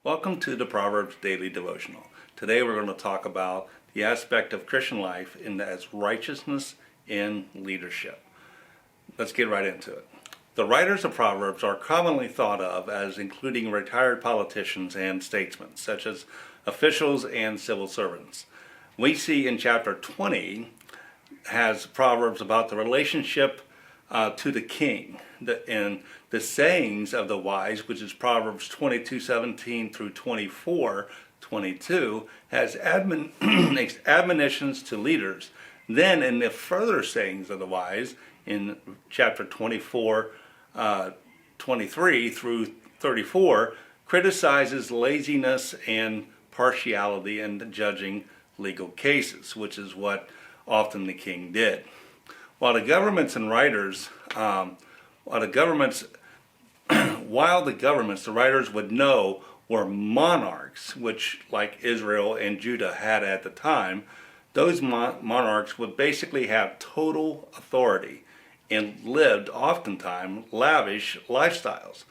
Welcome to the Proverbs Daily Devotional. Today we're going to talk about the aspect of Christian life as righteousness in leadership. Let's get right into it. The writers of Proverbs are commonly thought of as including retired politicians and statesmen, such as officials and civil servants. We see in chapter 20 has Proverbs about the relationship to the king, and the sayings of the wise, which is Proverbs 22:17 through 24:22, has admonitions to leaders. Then in the further sayings of the wise, in chapter 24:23 through 34, criticizes laziness and partiality in judging legal cases, which is what often the king did. While the governments, the writers would know were monarchs, which like Israel and Judah had at the time, those monarchs would basically have total authority and lived oftentimes lavish lifestyles.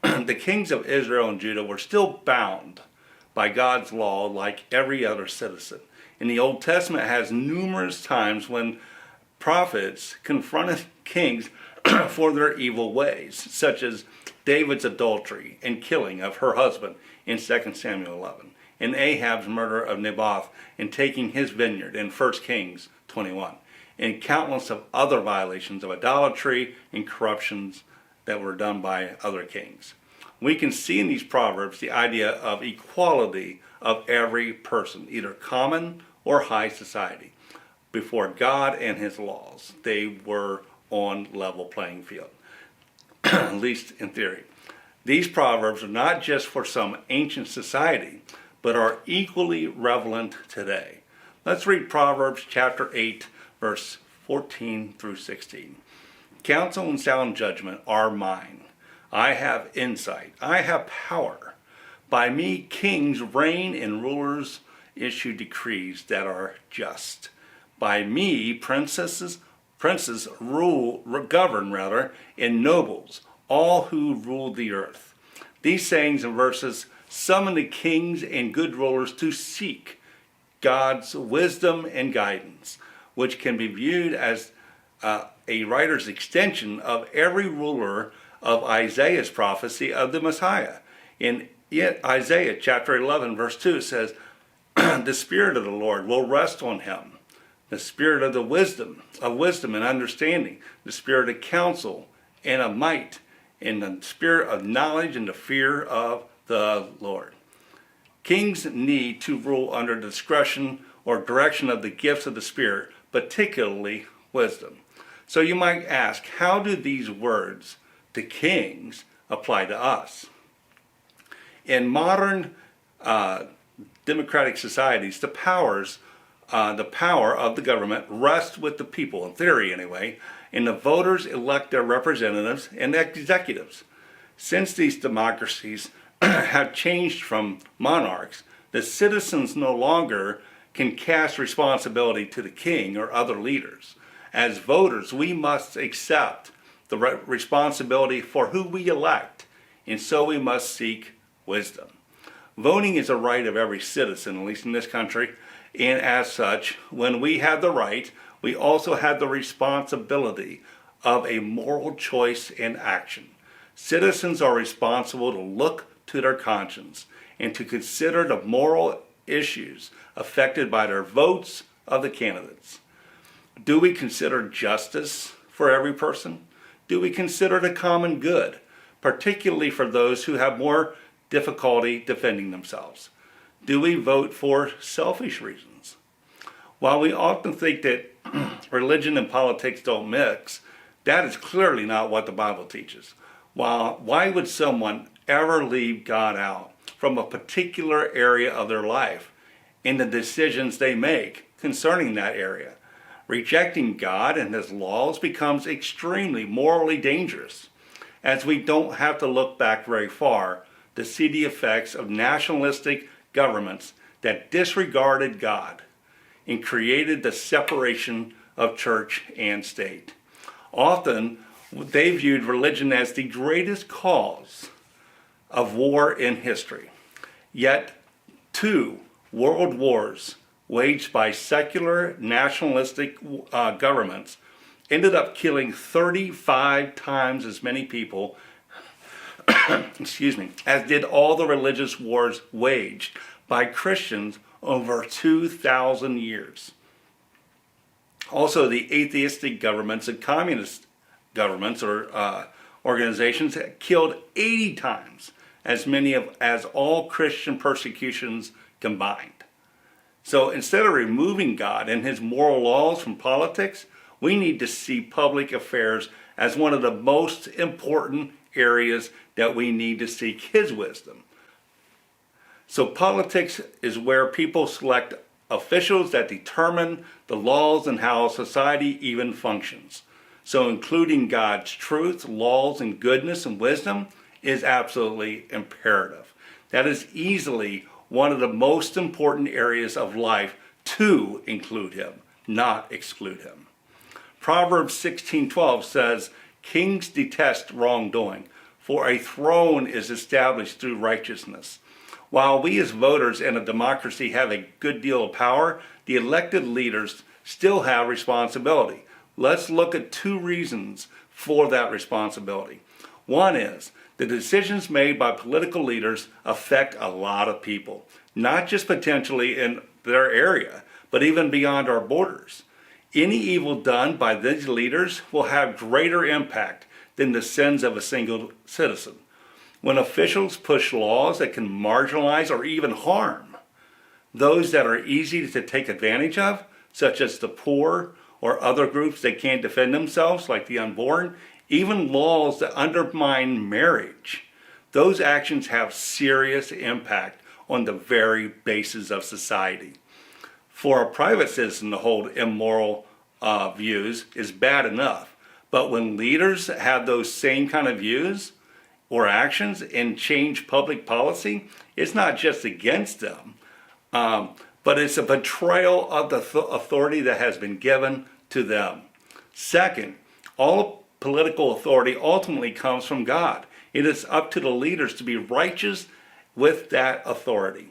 The kings of Israel and Judah were still bound by God's law like every other citizen. And the Old Testament has numerous times when prophets confronted kings for their evil ways, such as David's adultery and killing of her husband in 2 Samuel 11, and Ahab's murder of Naboth and taking his vineyard in 1 Kings 21, and countless of other violations of idolatry and corruptions that were done by other kings. We can see in these proverbs the idea of equality of every person, either common or high society. Before God and his laws, they were on level playing field, at least in theory. These proverbs are not just for some ancient society, but are equally relevant today. Let's read Proverbs chapter 8, verse 14 through 16. Counsel and sound judgment are mine. I have insight. I have power. By me kings reign and rulers issue decrees that are just. By me princes govern, and nobles, all who rule the earth. These sayings and verses summon the kings and good rulers to seek God's wisdom and guidance, which can be viewed as a writer's extension of every ruler of Isaiah's prophecy of the Messiah. In Isaiah chapter 11, verse 2, it says, the Spirit of the Lord will rest on him, the Spirit of wisdom and understanding, the Spirit of counsel and of might, and the Spirit of knowledge and the fear of the Lord. Kings need to rule under discretion or direction of the gifts of the Spirit, particularly wisdom. So you might ask, how do these words to kings apply to us? In modern democratic societies, the power of the government rests with the people, in theory anyway, and the voters elect their representatives and executives. Since these democracies have changed from monarchs, the citizens no longer can cast responsibility to the king or other leaders. As voters, we must accept the responsibility for who we elect, and so we must seek wisdom. Voting is a right of every citizen, at least in this country, and as such, when we have the right, we also have the responsibility of a moral choice and action. Citizens are responsible to look to their conscience and to consider the moral issues affected by their votes of the candidates. Do we consider justice for every person? Do we consider the common good, particularly for those who have more difficulty defending themselves? Do we vote for selfish reasons? While we often think that religion and politics don't mix, that is clearly not what the Bible teaches. Why would someone ever leave God out from a particular area of their life in the decisions they make concerning that area? Rejecting God and his laws becomes extremely morally dangerous, as we don't have to look back very far to see the effects of nationalistic governments that disregarded God and created the separation of church and state. Often, they viewed religion as the greatest cause of war in history. Yet 2 world wars waged by secular nationalistic governments ended up killing 35 times as many people excuse me, as did all the religious wars waged by Christians over 2,000 years. Also, the atheistic governments and communist governments or organizations killed 80 times as many as all Christian persecutions combined. So instead of removing God and his moral laws from politics, we need to see public affairs as one of the most important areas that we need to seek his wisdom. So politics is where people select officials that determine the laws and how society even functions. So including God's truth, laws, and goodness and wisdom is absolutely imperative. That is easily one of the most important areas of life to include him, not exclude him. Proverbs 16:12 says, "Kings detest wrongdoing, for a throne is established through righteousness." While we as voters in a democracy have a good deal of power, the elected leaders still have responsibility. Let's look at 2 reasons for that responsibility. One is, the decisions made by political leaders affect a lot of people, not just potentially in their area, but even beyond our borders. Any evil done by these leaders will have greater impact than the sins of a single citizen. When officials push laws that can marginalize or even harm those that are easy to take advantage of, such as the poor or other groups that can't defend themselves, like the unborn, even laws that undermine marriage, those actions have serious impact on the very basis of society. For a private citizen to hold immoral views is bad enough, but when leaders have those same kind of views or actions and change public policy, it's not just against them, but it's a betrayal of the authority that has been given to them. Second, all political authority ultimately comes from God. It is up to the leaders to be righteous with that authority.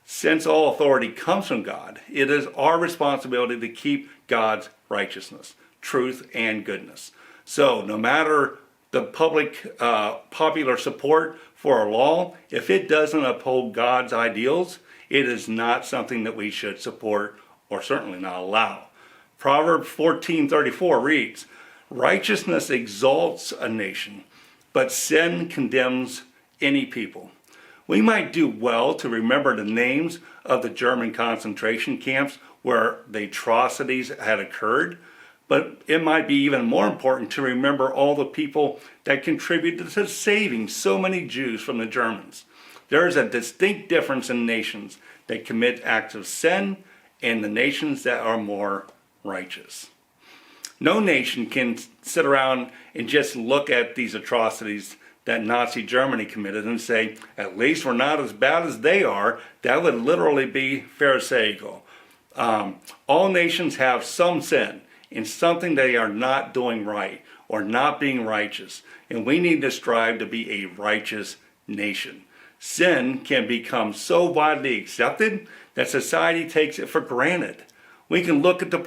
Since all authority comes from God, it is our responsibility to keep God's righteousness, truth, and goodness. So no matter the public popular support for a law, if it doesn't uphold God's ideals, it is not something that we should support or certainly not allow. Proverbs 14:34 reads, "Righteousness exalts a nation, but sin condemns any people." We might do well to remember the names of the German concentration camps where the atrocities had occurred, but it might be even more important to remember all the people that contributed to saving so many Jews from the Germans. There is a distinct difference in nations that commit acts of sin and the nations that are more righteous. No nation can sit around and just look at these atrocities that Nazi Germany committed and say, at least we're not as bad as they are. That would literally be pharisaical. All nations have some sin in something they are not doing right or not being righteous, and we need to strive to be a righteous nation. Sin can become so widely accepted that society takes it for granted. We can look at the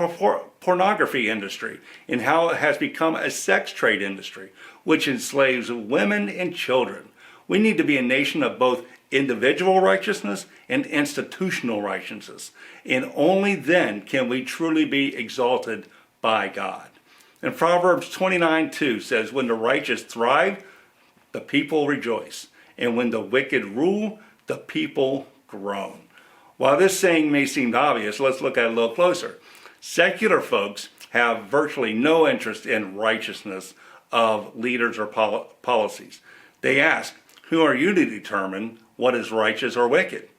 pornography industry and how it has become a sex trade industry, which enslaves women and children. We need to be a nation of both individual righteousness and institutional righteousness, and only then can we truly be exalted by God. And Proverbs 29:2 says, "When the righteous thrive, the people rejoice, and when the wicked rule, the people groan." While this saying may seem obvious, let's look at it a little closer. Secular folks have virtually no interest in righteousness of leaders or policies. They ask, who are you to determine what is righteous or wicked?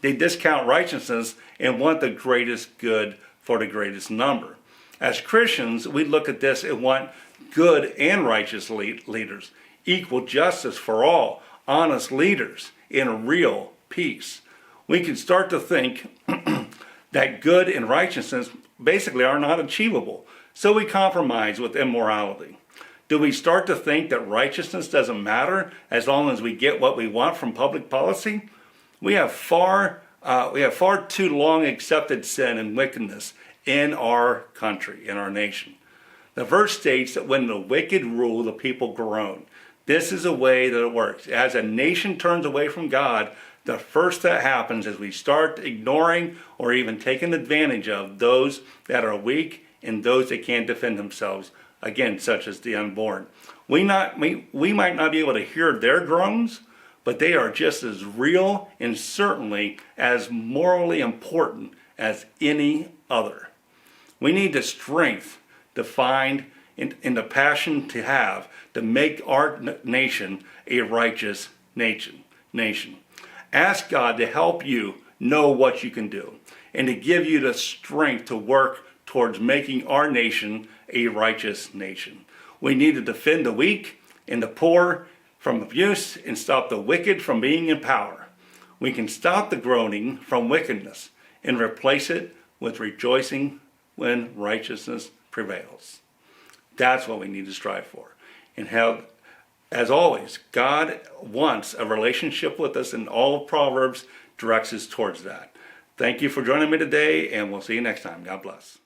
They discount righteousness and want the greatest good for the greatest number. As Christians, we look at this and want good and righteous leaders, equal justice for all, honest leaders, and real peace. We can start to think that good and righteousness basically are not achievable, so we compromise with immorality. Do we start to think that righteousness doesn't matter as long as we get what we want from public policy? We have far too long accepted sin and wickedness in our country, in our nation. The verse states that when the wicked rule, the people groan. This is a way that it works. As a nation turns away from God, the first that happens is we start ignoring or even taking advantage of those that are weak and those that can't defend themselves, again, such as the unborn. We might not be able to hear their groans, but they are just as real and certainly as morally important as any other. We need the strength to find and the passion to have to make our nation a righteous nation. Ask God to help you know what you can do and to give you the strength to work towards making our nation a righteous nation. We need to defend the weak and the poor from abuse and stop the wicked from being in power. We can stop the groaning from wickedness and replace it with rejoicing when righteousness prevails. That's what we need to strive for. And as always, God wants a relationship with us, and all of Proverbs directs us towards that. Thank you for joining me today, and we'll see you next time. God bless.